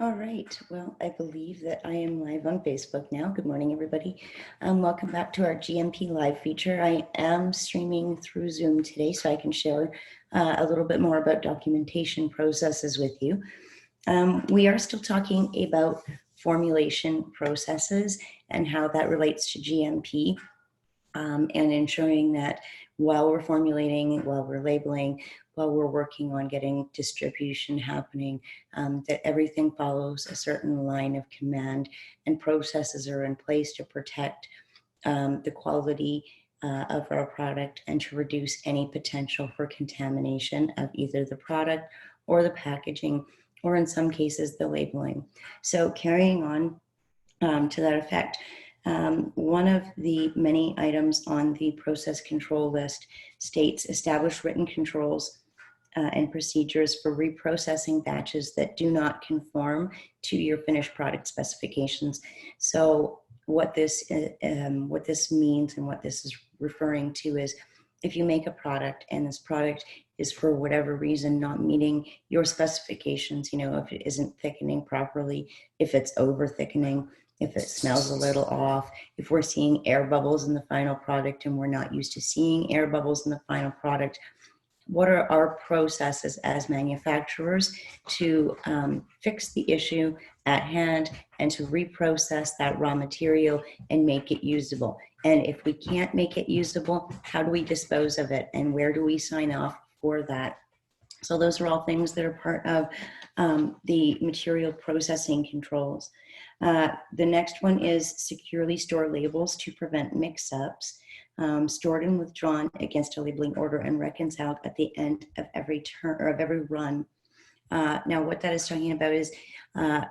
All right. Well, I believe that I am live on Facebook now. Good morning, everybody. Welcome back to our GMP Live feature. I am streaming through Zoom today so I can share a little bit more about documentation processes with you. We are still talking about formulation processes and how that relates to GMP. And ensuring that while we're formulating, while we're labeling, while we're working on getting distribution happening, that everything follows a certain line of command and processes are in place to protect the quality of our product and to reduce any potential for contamination of either the product or the packaging, or in some cases, the labeling. So carrying on to that effect, one of the many items on the process control list states establish written controls and procedures for reprocessing batches that do not conform to your finished product specifications. So what this means and what this is referring to is if you make a product and this product is for whatever reason not meeting your specifications, if it isn't thickening properly, if it's over thickening, if it smells a little off, if we're seeing air bubbles in the final product and we're not used to seeing air bubbles in the final product, what are our processes as manufacturers to fix the issue at hand and to reprocess that raw material and make it usable? And if we can't make it usable, how do we dispose of it and where do we sign off for that? So those are all things that are part of the material processing controls. The next one is securely store labels to prevent mix-ups. Stored and withdrawn against a labeling order and reconciled at the end of every turn or of every run. Now, what that is talking about is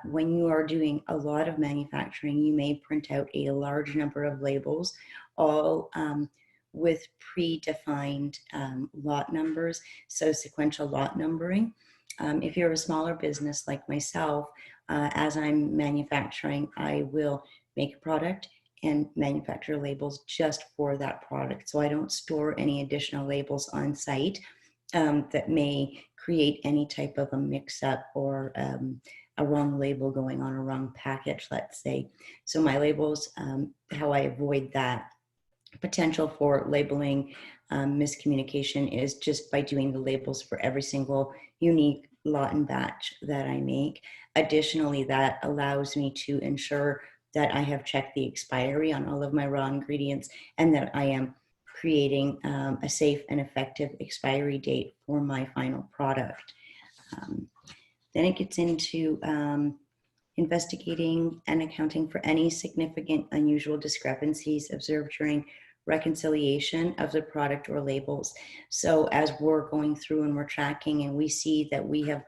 when you are doing a lot of manufacturing, you may print out a large number of labels, all with predefined lot numbers, so sequential lot numbering. If you're a smaller business like myself, as I'm manufacturing, I will make a product and manufacture labels just for that product. So I don't store any additional labels on site that may create any type of a mix-up or a wrong label going on a wrong package, let's say. So my labels, how I avoid that potential for labeling miscommunication is just by doing the labels for every single unique lot and batch that I make. Additionally, that allows me to ensure that I have checked the expiry on all of my raw ingredients and that I am creating a safe and effective expiry date for my final product. Then it gets into investigating and accounting for any significant unusual discrepancies observed during reconciliation of the product or labels. So as we're going through and we're tracking and we see that we have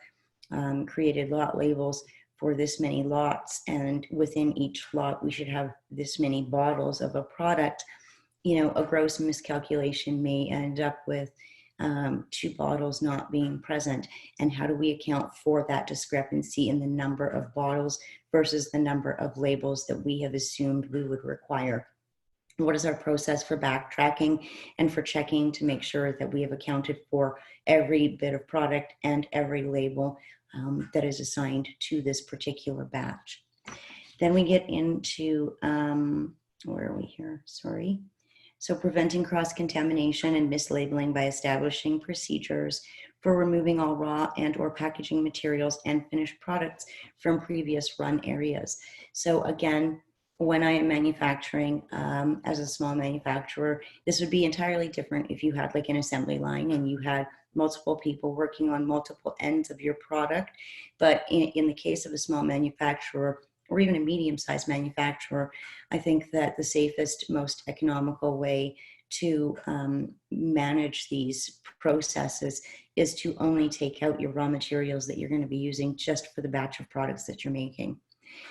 created lot labels for this many lots, and within each lot we should have this many bottles of a product, a gross miscalculation may end up with 2 bottles not being present. And how do we account for that discrepancy in the number of bottles versus the number of labels that we have assumed we would require? What is our process for backtracking and for checking to make sure that we have accounted for every bit of product and every label that is assigned to this particular batch? Then we get into, where are we here? Sorry. So preventing cross-contamination and mislabeling by establishing procedures for removing all raw and or packaging materials and finished products from previous run areas. So again, when I am manufacturing as a small manufacturer, this would be entirely different if you had like an assembly line and you had multiple people working on multiple ends of your product. But in the case of a small manufacturer, or even a medium-sized manufacturer, I think that the safest, most economical way to manage these processes is to only take out your raw materials that you're going to be using just for the batch of products that you're making.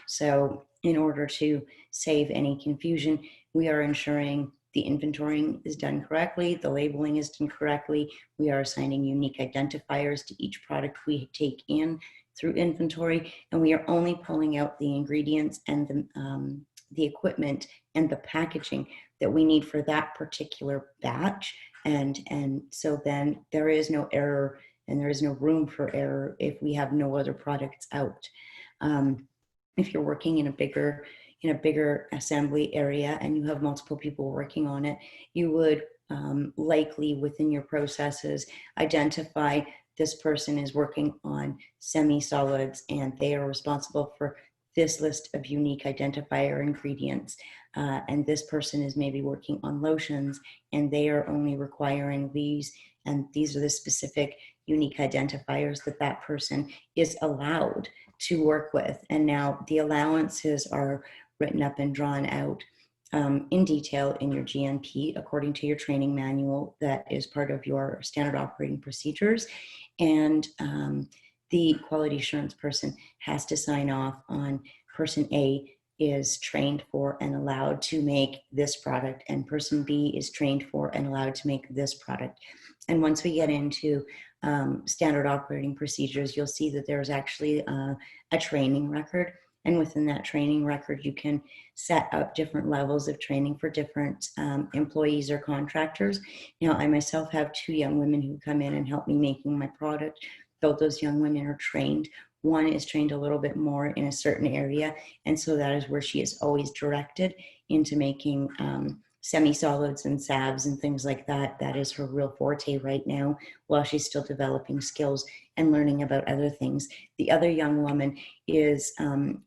So in order to save any confusion, we are ensuring the inventorying is done correctly, the labeling is done correctly, we are assigning unique identifiers to each product we take in through inventory, and we are only pulling out the ingredients and the equipment and the packaging that we need for that particular batch. And so then there is no error and there is no room for error if we have no other products out. If you're working in a bigger assembly area and you have multiple people working on it, you would likely within your processes identify this person is working on semi-solids and they are responsible for this list of unique identifier ingredients. And this person is maybe working on lotions and they are only requiring these, and these are the specific unique identifiers that that person is allowed to work with. And now the allowances are written up and drawn out in detail in your GMP according to your training manual that is part of your standard operating procedures. And the quality assurance person has to sign off on person A is trained for and allowed to make this product, and person B is trained for and allowed to make this product. And once we get into standard operating procedures, you'll see that there's actually a training record. And within that training record, you can set up different levels of training for different employees or contractors. Now, I myself have 2 young women who come in and help me making my product. Both those young women are trained. One is trained a little bit more in a certain area. And so that is where she is always directed into making semi-solids and salves and things like that. That is her real forte right now, while she's still developing skills and learning about other things. The other young woman is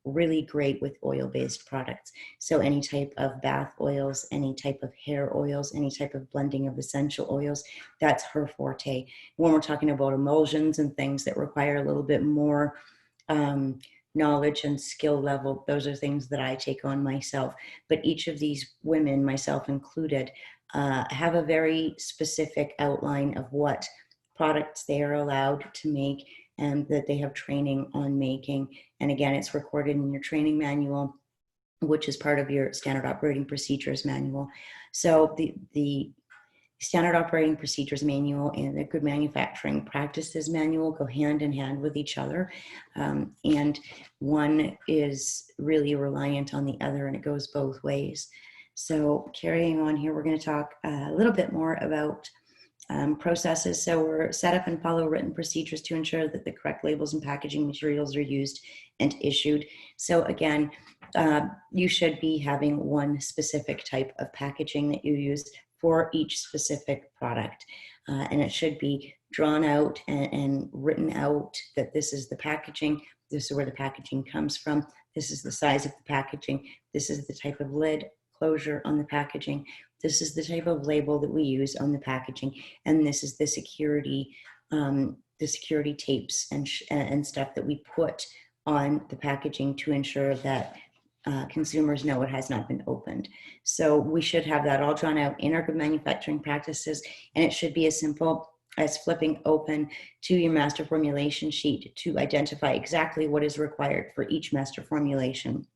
really great with oil-based products. So any type of bath oils, any type of hair oils, any type of blending of essential oils, that's her forte. When we're talking about emulsions and things that require a little bit more knowledge and skill level, those are things that I take on myself. But each of these women, myself included, have a very specific outline of what products they are allowed to make and that they have training on making. And again, it's recorded in your training manual, which is part of your standard operating procedures manual. So the standard operating procedures manual and the good manufacturing practices manual go hand in hand with each other. And one is really reliant on the other, and it goes both ways. So carrying on here, we're going to talk a little bit more about processes. So we're set up and follow written procedures to ensure that the correct labels and packaging materials are used and issued. So again, you should be having one specific type of packaging that you use for each specific product. And it should be drawn out and written out that this is the packaging, this is where the packaging comes from, this is the size of the packaging, this is the type of lid closure on the packaging, this is the type of label that we use on the packaging, and this is the security tapes and stuff that we put on the packaging to ensure that consumers know it has not been opened. So we should have that all drawn out in our good manufacturing practices, and it should be as simple as flipping open to your master formulation sheet to identify exactly what is required for each master formulation.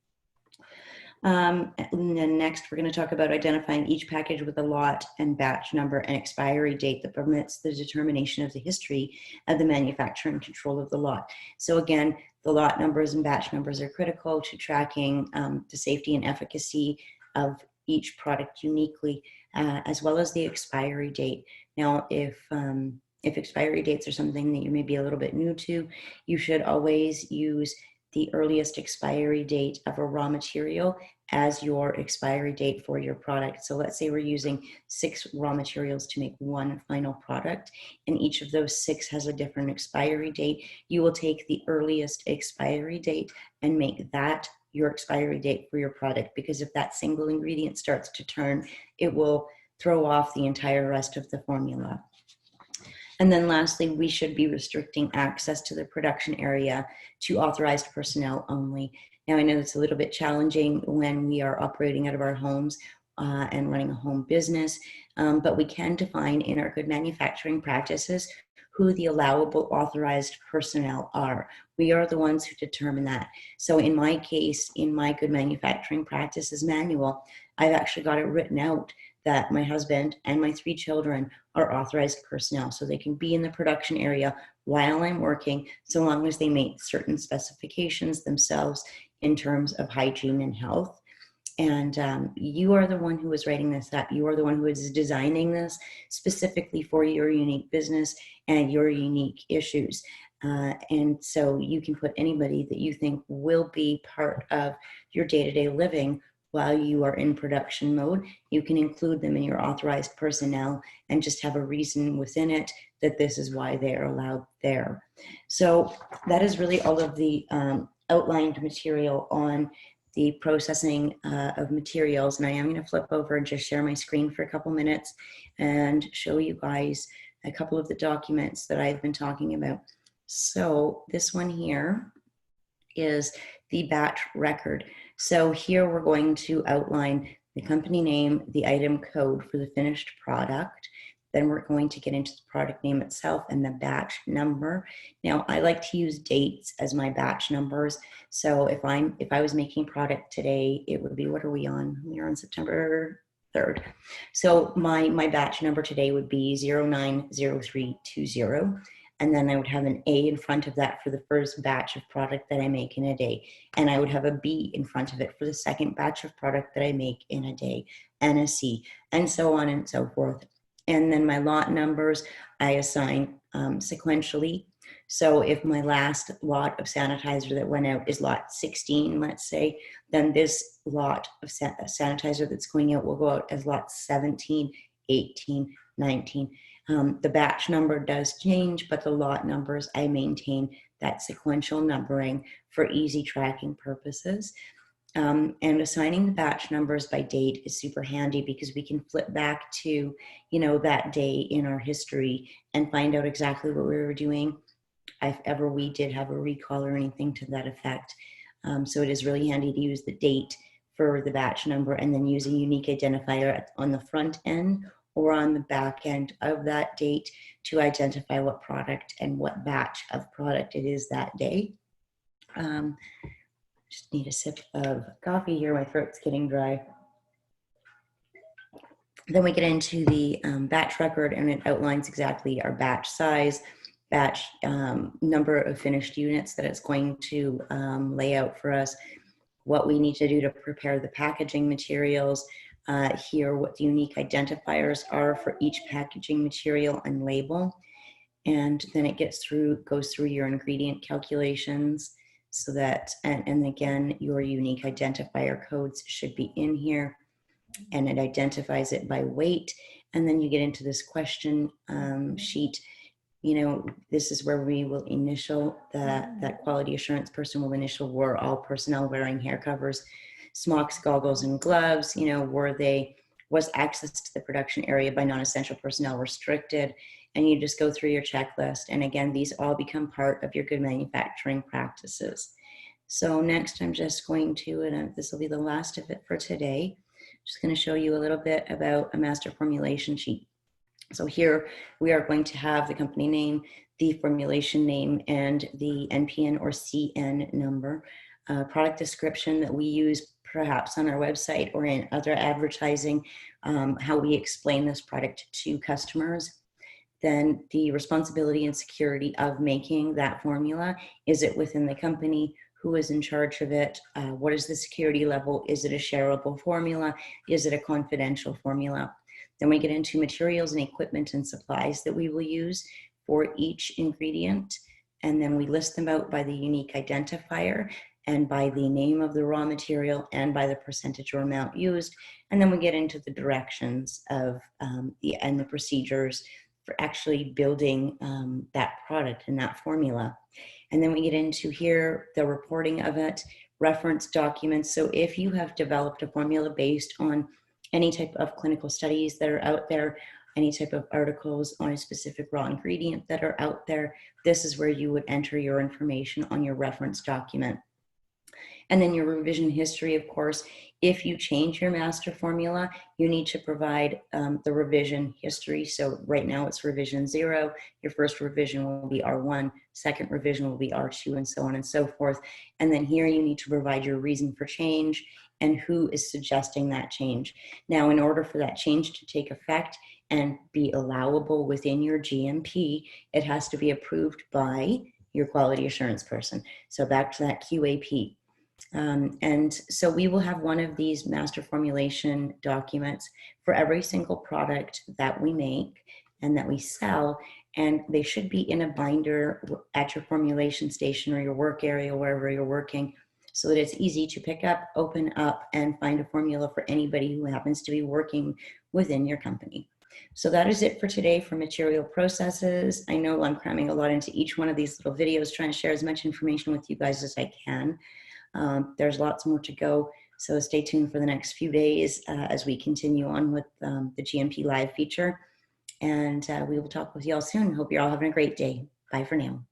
And then next, we're going to talk about identifying each package with a lot and batch number and expiry date that permits the determination of the history of the manufacturer and control of the lot. So again, the lot numbers and batch numbers are critical to tracking the safety and efficacy of each product uniquely, as well as the expiry date. Now, if expiry dates are something that you may be a little bit new to, you should always use the earliest expiry date of a raw material as your expiry date for your product. So let's say we're using 6 raw materials to make one final product, and each of those 6 has a different expiry date. You will take the earliest expiry date and make that your expiry date for your product, because if that single ingredient starts to turn, it will throw off the entire rest of the formula. And then lastly, we should be restricting access to the production area to authorized personnel only. Now, I know it's a little bit challenging when we are operating out of our homes and running a home business, but we can define in our good manufacturing practices who the allowable authorized personnel are. We are the ones who determine that. So in my case, in my good manufacturing practices manual, I've actually got it written out that my husband and my 3 children are authorized personnel. So they can be in the production area while I'm working, so long as they meet certain specifications themselves in terms of hygiene and health. And you are the one who is writing this up. You are the one who is designing this specifically for your unique business and your unique issues. And so you can put anybody that you think will be part of your day-to-day living while you are in production mode. You can include them in your authorized personnel and just have a reason within it that this is why they are allowed there. So that is really all of the outlined material on the processing of materials. And I am going to flip over and just share my screen for a couple minutes and show you guys a couple of the documents that I've been talking about. So this one here is the batch record. So here we're going to outline the company name, the item code for the finished product. Then we're going to get into the product name itself and the batch number. Now I like to use dates as my batch numbers. So if I was making product today, it would be, what are we on? We're on September 3rd. So my batch number today would be 090320. And then I would have an A in front of that for the first batch of product that I make in a day. And I would have a B in front of it for the second batch of product that I make in a day, and a C, and so on and so forth. And then my lot numbers, I assign sequentially. So if my last lot of sanitizer that went out is lot 16, let's say, then this lot of sanitizer that's going out will go out as lot 17, 18, 19. The batch number does change, but the lot numbers, I maintain that sequential numbering for easy tracking purposes. And assigning the batch numbers by date is super handy because we can flip back to, that day in our history and find out exactly what we were doing if ever we did have a recall or anything to that effect. So it is really handy to use the date for the batch number and then use a unique identifier on the front end or on the back end of that date to identify what product and what batch of product it is that day. Just need a sip of coffee here. My throat's getting dry. Then we get into the batch record, and it outlines exactly our batch size, batch number of finished units that it's going to lay out for us, what we need to do to prepare the packaging materials, here what the unique identifiers are for each packaging material and label. And then it goes through your ingredient calculations so that, and again, your unique identifier codes should be in here, and it identifies it by weight. And then you get into this question sheet. This is where we will initial that quality assurance person will initial, were all personnel wearing hair covers, smocks, goggles, and gloves? Was access to the production area by non-essential personnel restricted? And you just go through your checklist. And again, these all become part of your good manufacturing practices. So next, I'm just going to, and this will be the last of it for today, just going to show you a little bit about a master formulation sheet. So here we are going to have the company name, the formulation name, and the NPN or CN number, product description that we use perhaps on our website or in other advertising, how we explain this product to customers. Then the responsibility and security of making that formula. Is it within the company? Who is in charge of it? What is the security level? Is it a shareable formula? Is it a confidential formula? Then we get into materials and equipment and supplies that we will use for each ingredient. And then we list them out by the unique identifier and by the name of the raw material and by the percentage or amount used. And then we get into the directions of the procedures for actually building that product and that formula. And then we get into here the reporting of it, reference documents. So if you have developed a formula based on any type of clinical studies that are out there, any type of articles on a specific raw ingredient that are out there, this is where you would enter your information on your reference document. And then your revision history, of course. If you change your master formula, you need to provide the revision history. So right now it's revision 0. Your first revision will be R1, second revision will be R2, and so on and so forth. And then here you need to provide your reason for change and who is suggesting that change. Now, in order for that change to take effect and be allowable within your GMP, it has to be approved by your quality assurance person. So back to that QAP. And so we will have one of these master formulation documents for every single product that we make. and that we sell. And they should be in a binder at your formulation station or your work area, wherever you're working, so that it's easy to pick up, open up, and find a formula for anybody who happens to be working within your company. So that is it for today for material processes. I know I'm cramming a lot into each one of these little videos, trying to share as much information with you guys as I can. There's lots more to go, so stay tuned for the next few days as we continue on with the GMP Live feature. And we will talk with you all soon. Hope you're all having a great day. Bye for now.